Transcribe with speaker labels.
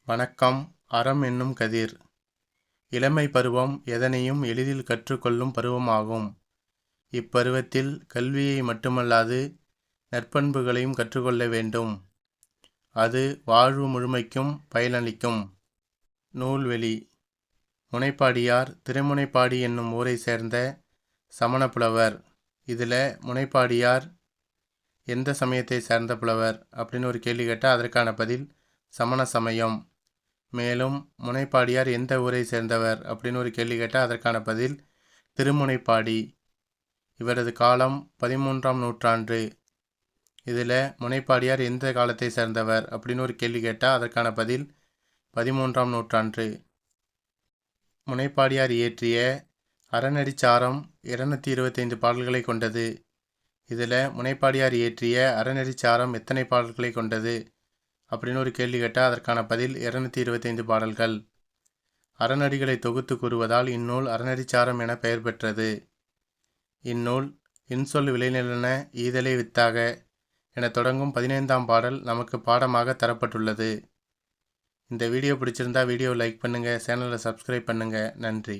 Speaker 1: வணக்கம். அறம் என்னும் கதிர். இளமை பருவம் எதனையும் எளிதில் கற்றுக்கொள்ளும் பருவமாகும். இப்பருவத்தில் கல்வியை மட்டுமல்லாது நற்பண்புகளையும் கற்றுக்கொள்ள வேண்டும். அது வாழ்வு முழுமைக்கும் பயனளிக்கும். நூல்வெளி. முனைப்பாடியார் திருமுனைப்பாடி என்னும் ஊரை சேர்ந்த சமண புலவர். இதில் முனைப்பாடியார் எந்த சமயத்தை சேர்ந்த புலவர் அப்படின்னு ஒரு கேள்வி கேட்டால் அதற்கான பதில் சமண சமயம். மேலும் முனைப்பாடியார் எந்த ஊரை சேர்ந்தவர் அப்படின்னு ஒரு கேள்வி கேட்டால் அதற்கான பதில் திருமுனைப்பாடி. இவரது காலம் 13ஆம் நூற்றாண்டு. இதில் முனைப்பாடியார் எந்த காலத்தை சேர்ந்தவர் அப்படின்னு ஒரு கேள்வி கேட்டால் அதற்கான பதில் 13ஆம் நூற்றாண்டு. முனைப்பாடியார் இயற்றிய அறநெறிச்சாரம் 225 பாடல்களை கொண்டது. இதில் முனைப்பாடியார் இயற்றிய அறநெறிச்சாரம் எத்தனை பாடல்களை கொண்டது அப்படின்னு ஒரு கேள்வி கேட்டால் அதற்கான பதில் 225 பாடல்கள். அறநடிகளை தொகுத்து கூறுவதால் இந்நூல் அறநெறிச்சாரம் என பெயர் பெற்றது. இந்நூல் இன்சொல் விளைநிலன ஈதலே வித்தாக என தொடங்கும் 15ஆம் பாடல் நமக்கு பாடமாக தரப்பட்டுள்ளது. இந்த வீடியோ பிடிச்சிருந்தா வீடியோ லைக் பண்ணுங்கள், சேனலை சப்ஸ்கிரைப் பண்ணுங்கள். நன்றி.